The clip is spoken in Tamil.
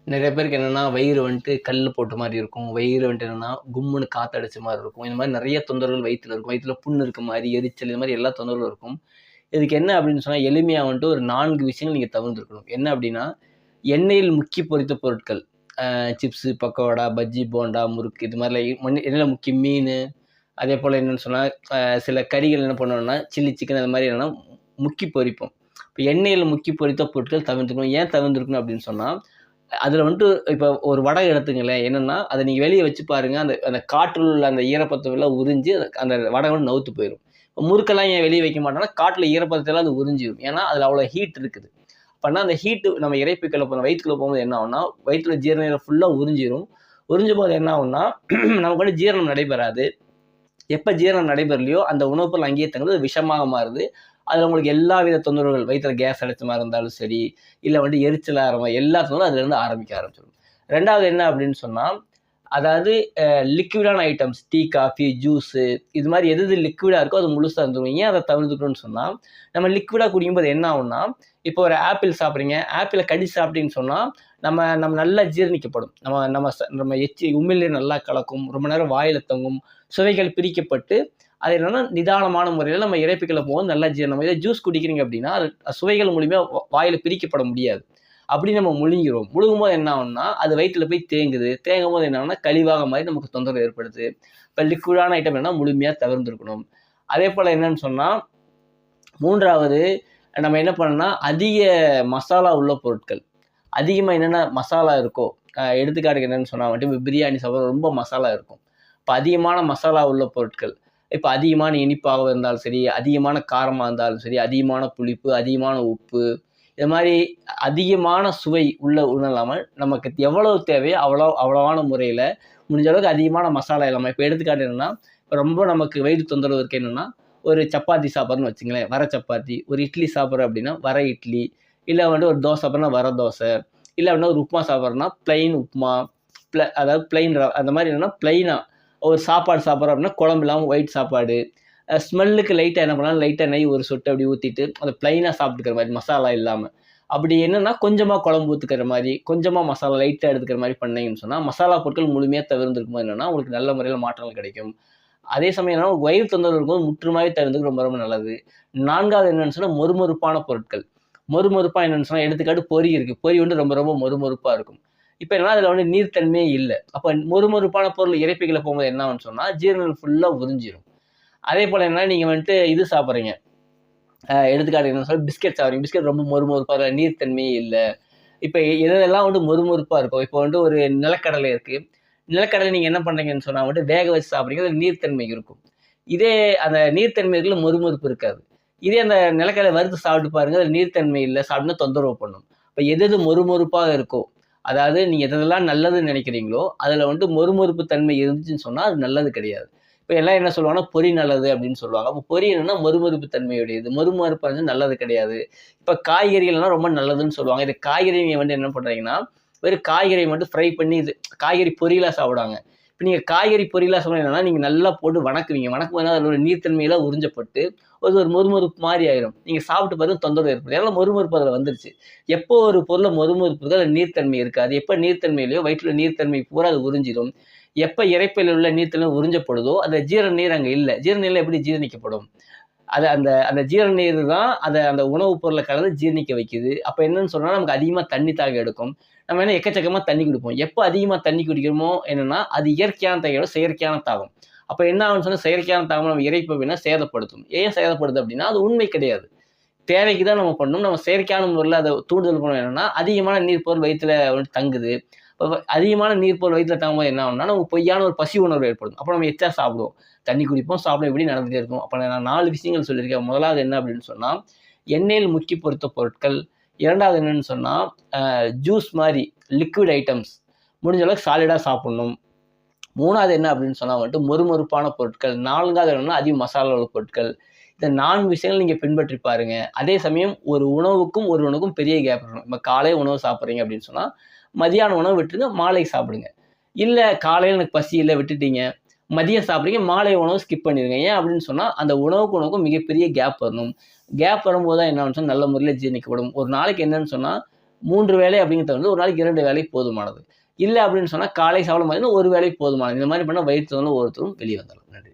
நிறைய பேருக்கு என்னன்னா, வயிறு வந்துட்டு கல்லு போட்ட மாரி இருக்கும். வயிறு வந்துட்டு என்னன்னா, கும்முன்னு காத்தடிச்ச மாரி இருக்கும். இந்த மாரி நெறைய தொந்தரவுகள் வயித்துல இருக்கும். வயித்துல புண்ணு இருக்க மாரி, எரிச்சல் இந்த மாரி எல்லா தொந்தரவுகளும் இருக்கும். இதுக்கு என்ன அப்படின்னு சொன்னா, எளிமையா வந்துட்டு ஒரு 4 விஷயங்கள் நீங்க தவிர்த்துக்கணும். என்ன அப்படின்னா, எண்ணெயில் முக்கி பொரித்த பொருட்கள். சிப்ஸு, பக்கோடா, பஜ்ஜி, போண்டா, முறுக்கு இது மாரிலாம் எண்ணெயில முக்கி மீனு, அதேபோல என்னன்னு சொன்னா, சில கறிகள் என்ன பண்ணுவோம்னா, சில்லி சிக்கன் அது மாரி என்னன்னா முக்கி பொரிப்போம். இப்ப எண்ணெயில முக்கி பொரித்த பொருட்கள் தவிர்த்துக்கணும். ஏன் தவிர்த்துக்கணும் அப்படின்னு சொன்னா, அதுல வந்துட்டு இப்ப ஒரு வடை எடுத்துங்களேன். என்னன்னா, அத நீங்க வெளிய வச்சு பாருங்க. அந்த அந்த காற்றில் உள்ள அந்த ஈரப்பதம் எல்லாம் உறிஞ்சு அந்த வடை வந்து நவுத்து போயிரும். முறுக்கெல்லாம் ஏன் வெளிய வைக்க மாட்டோம்னா, காற்றுல ஈரப்பதத்த எல்லாம் அது உறிஞ்சிரும். ஏன்னா, அதுல அவ்வளோ ஹீட் இருக்குது. அப்பன்னா அந்த ஹீட் நம்ம இரைப்பைக்குள்ள வயித்துக்குள்ள போகும்போது என்ன ஆகும்னா, வயித்துல ஜீரணிரம் ஃபுல்லா உறிஞ்சிரும். உறிஞ்சும்போது என்ன ஆகும்னா, நமக்கு வந்து ஜீரணம் நடைபெறாது. எப்ப ஜீரணம் நடைபெறலையோ, அந்த உணவு பொருள் அங்கேயே தங்குது. அது விஷமாக மாறுது. அதுல உங்களுக்கு எல்லாவித தொந்தரவுகள், வயித்துல கேஸ் அடைச்ச மாரி இருந்தாலும் சரி, இல்ல வந்து எரிச்சல் ஆற மாரி எல்லா தொந்தரவும் அதுலருந்து ஆரம்பிக்க ஆரம்பிச்சுரும். 2வது என்ன அப்படின்னு சொன்னா, அதாவது லிக்விடான ஐட்டம்ஸ் டீ, காஃபி, ஜூஸு இது மாரி எது எது லிக்விடா இருக்கோ அது முழுசா இருந்துரும். ஏன் அத தவிர்த்துக்கணும்னு சொன்னா, நம்ம லிக்விடா குடிக்கும்போது என்ன ஆகும்னா, இப்போ ஒரு ஆப்பிள் சாப்பிடுறீங்க. ஆப்பிள கடிச்சு சாப்பிட்டீங்கன்னு சொன்னா, நம்ம நம்ம நல்லா ஜீரணிக்கப்படும். நம்ம நம்ம நம்ம உமிழ்நீர் நல்லா கலக்கும். ரொம்ப நேரம் வாயில தங்கும். சுவைகள் பிரிக்கப்பட்டு, அது என்னன்னா நிதானமான முறையில நம்ம இரைப்புக்குள்ள போகும். நல்லா ஜீரணம். இதே ஜூஸ் குடிக்கிறீங்க அப்படின்னா, அது சுவைகள் மூலியமா வாயில பிரிக்கப்பட முடியாது. அப்படி நம்ம முழுங்கிருவோம். முழுங்கும்போது என்ன ஆகும்னா, அது வயித்துல போய் தேங்குது. தேங்கும்போது என்ன ஆகும்னா, கழிவாக மாறி நமக்கு தொந்தரவு ஏற்படுது. இப்ப லிக்விடான ஐட்டம் என்னன்னா முழுமையா தவிர்ந்திருக்கணும். அதேபோல என்னன்னு சொன்னா, 3வது நம்ம என்ன பண்ணணும்னா, அதிக மசாலா உள்ள பொருட்கள். அதிகமா என்னென்ன மசாலா இருக்கோ, எடுத்துக்காட்டுக்கு என்னன்னு சொன்னா வந்துட்டு, இப்ப பிரியாணி சாப்பிட ரொம்ப மசாலா இருக்கும். இப்ப அதிகமான மசாலா உள்ள பொருட்கள். இப்ப அதிகமான இனிப்பாக இருந்தாலும் சரி, அதிகமான காரமா இருந்தாலும் சரி, அதிகமான புளிப்பு, அதிகமான உப்பு, இது மாரி அதிகமான சுவை உள்ள உணவில்லாம, நமக்கு எவ்வளவு தேவையோ அவ்வளவான முறையில, முடிஞ்ச அளவுக்கு அதிகமான மசாலா இல்லாம இப்ப எடுத்துக்காட்டு என்னன்னா, இப்ப ரொம்ப நமக்கு வயிறு தொந்தரவு இருக்கு என்னன்னா, ஒரு சப்பாத்தி சாப்பிடுறோம்னு வச்சுக்கங்களேன், வர சப்பாத்தி. ஒரு இட்லி சாப்பிடுறோம் அப்படின்னா, வர இட்லி. இல்ல வந்து ஒரு தோசை சாப்பிடுறோம்னா, வர தோசை. இல்ல அப்படின்னா ஒரு உப்புமா சாப்பிடுறோம்னா, பிளெயின் உப்புமா. அதாவது பிளெயின் அந்த மாரி என்னன்னா, பிளெயினா ஒரு சாப்பாடு சாப்பிடுறோம் அப்படின்னா, குழம்பு இல்லாம ஒயிட் சாப்பாடு. ஸ்மெல்லுக்கு லைட்டா என்ன பண்ணலாம், லைட்டா நெய் ஒரு சொட்டு அப்படி ஊத்திட்டு, அத பிளெயினா சாப்பிட்டுக்கிற மாரி, மசாலா இல்லாம. அப்படி என்னன்னா, கொஞ்சமா குழம்பு ஊத்திக்கிற மாரி, கொஞ்சமா மசாலா லைட்டா எடுத்துக்கிற மாரி பண்ணீங்கன்னு சொன்னா, மசாலா பொருட்கள் முழுமையா தவிர்ந்திருக்கும்போது என்னன்னா, உங்களுக்கு நல்ல முறையில மாற்றங்கள் கிடைக்கும். அதே சமயம் என்னன்னா, வயிறு தொந்தரவு இருக்கும்போது முற்றுமாவே தவிர்ந்தது ரொம்ப ரொம்ப நல்லது. 4வது என்னன்னு சொன்னா, மொறுமொறுப்பான பொருட்கள். மொறுமொறுப்பா என்னன்னு சொன்னா, எடுத்துக்காட்டு பொரி இருக்கு. பொரி வந்து ரொம்ப ரொம்ப மொறுமொறுப்பா இருக்கும். இப்ப என்னன்னா, அதுல வந்து நீர்த்தன்மையே இல்ல. அப்ப மொறுமொறுப்பான பொருள் இரைப்பைக்குள்ள போகும்போது என்ன ஆகும்னு சொன்னா, ஜீரணம் ஃபுல்லா உறிஞ்சிரும். அதேபோல என்னன்னா, நீங்க வந்துட்டு இது சாப்பிடுறீங்க. எடுத்துக்காட்டு என்ன சொன்னா, பிஸ்கட் சாப்பிடுறீங்க. பிஸ்கட் ரொம்ப மொறுமொறுப்பா அதுல நீர்த்தன்மையே இல்ல. இப்ப எதெல்லாம் வந்து மொறுமொறுப்பா இருக்கும். இப்போ வந்து ஒரு நிலக்கடலை இருக்கு. நிலக்கடலை நீங்க என்ன பண்றீங்கன்னு சொன்னா வந்துட்டு வேக வச்சு சாப்பிடுறீங்க. அதுல நீர்த்தன்மை இருக்கும். இதே அந்த நீர்த்தன்மை இருக்குல்ல மொறுமொறுப்பு இருக்காது. இதே அந்த நிலக்கடலை வறுத்து சாப்பிட்டு பாருங்க. அதுல நீர்த்தன்மை இல்ல. சாப்பிட்டா தொந்தரவு பண்ணும். இப்ப எது எது மொறுமொறுப்பா இருக்கோ, அதாவது நீங்க எதெல்லாம் நல்லதுன்னு நினைக்கிறீங்களோ, அதுல வந்து மொறுமொறுப்பு தன்மை இருந்துச்சுன்னு சொன்னா, அது நல்லது கிடையாது. இப்ப எல்லாம் என்ன சொல்லுவாங்கன்னா, பொரி நல்லது அப்படின்னு சொல்லுவாங்க. அப்ப பொரி என்னன்னா மொறுமொறுப்பு தன்மையுடையது. மொறுமொறுப்பு வந்து நல்லது கிடையாது. இப்ப காய்கறிகள்லாம் ரொம்ப நல்லதுன்னு சொல்லுவாங்க. இது காய்கறி நீங்க வந்து என்ன பண்றீங்கன்னா, வெறும் காய்கறிய மட்டும் ஃப்ரை பண்ணி இது காய்கறி பொரியலா சாப்பிடுவாங்க. இப்ப நீங்க காய்கறி பொரியலா சாப்பிடணும்னா, நீங்க நல்லா போட்டு வணக்குவீங்க. வணக்கும்போது அதில உள்ள நீர்த்தன்மைலாம் உறிஞ்சப்பட்டு, அது ஒரு மொறுமொறுப்பு மாரி ஆயிரும். நீங்க சாப்பிட்டு பாருங்க தொந்தரவு ஏற்படும். ஏன்னா மொறுமொறுப்பு அதில வந்துருச்சு. எப்போ ஒரு பொருள்ல மொறுமொறுப்பு இருக்கோ, அதில நீர்த்தன்மை இருக்காது. எப்ப நீர்த்தன்மை இல்லையோ, வயிற்றில நீர்த்தன்மை பூரா அது உறிஞ்சிரும். எப்ப இரைப்பையில உள்ள நீர்த்தன்மை உறிஞ்சப்படுதோ, அந்த ஜீரண நீர் அங்க இல்ல. ஜீரண நீர்ல எப்படி ஜீரணிக்கப்படும்? அது அந்த அந்த ஜீரண நீர் தான் அந்த உணவு பொருள கலந்து ஜீரணிக்க வைக்குது. அப்ப என்னன்னு சொன்னா, நமக்கு அதிகமா தண்ணி தாகம் எடுக்கும். நம்ம என்ன எக்கச்சக்கமா தண்ணி குடிப்போம். எப்ப அதிகமா தண்ணி குடிக்கிறோமோ என்னன்னா, அது இயற்கையான தாகம், செயற்கையான தாகம். அப்ப என்ன ஆகும்னு சொன்னா, செயற்கையான தாகம் நம்ம இரைப்பைனா சேதப்படுத்தும். ஏன் சேதப்படுது அப்டின்னா, அது உண்மை கிடையாது. தேவைக்கு தான் நம்ம பண்ணணும். நம்ம செயற்கையான முறையில அத தூண்டுதல் பண்ண வேணும்னா, அதிகமான நீர் பொருள் வயித்துல வந்து தங்குது. அதிகமான நீர் பொருள் வயித்துல தங்கும்போது என்ன ஆகும்னா, நமக்கு பொய்யான ஒரு பசி உணர்வு ஏற்படும். அப்ப நம்ம எச்சா சாப்பிடுவோம். தண்ணி குடிப்போம், சாப்பிடுவோம் இப்படி நடந்துட்டே இருக்கும். அப்ப நான் 4 விஷயங்கள் சொல்லியிருக்கேன். முதலாவது என்ன அப்படின்னு சொன்னா, எண்ணெயில் முக்கி பொரித்த பொருட்கள். 2வது என்னன்னு சொன்னா, ஜூஸ் மாரி லிக்விட் ஐட்டம்ஸ் முடிஞ்ச அளவுக்கு சாலிடா சாப்பிடணும். 3வது என்ன அப்படின்னு சொன்னா வந்துட்டு மொறுமொறுப்பான பொருட்கள். 4வது என்னன்னா அதிக மசாலா உள்ள பொருட்கள். இந்த 4 விஷயங்கள் நீங்க பின்பற்றி பாருங்க. அதே சமயம் ஒரு உணவுக்கும் ஒரு உணவுக்கும் பெரிய கேப் இருக்கணும். இப்ப காலை உணவு சாப்பிடுறீங்க அப்படின்னு சொன்னா, மதியான உணவு விட்டுருங்க. மாலை சாப்பிடுங்க. இல்ல காலையில எனக்கு பசி இல்ல விட்டுட்டீங்க. மதியம் சாப்பிடுறீங்க. மாலை உணவு ஸ்கிப் பண்ணிருங்க. ஏன் அப்படின்னு சொன்னா, அந்த உணவுக்கும் உணவுக்கும் மிகப்பெரிய கேப் வரணும். கேப் வரும்போது தான் என்ன ஆகும்னு சொன்னா, நல்ல முறையில ஜீரணிக்கப்படும். ஒரு நாளைக்கு என்னன்னு சொன்னா, 3 வேளை அப்படிங்கிறத வந்து ஒரு நாளைக்கு 2 வேளை போதுமானது. இல்ல அப்படின்னு சொன்னா காலை சாப்பிட மாட்டீங்கன்னா ஒரு வேளை போதுமானது. இந்த மாரி பண்ணா வயிற்று தொந்தரவு ஒவ்வொருத்தரும் வெளிய வந்துரலாம். நன்றி.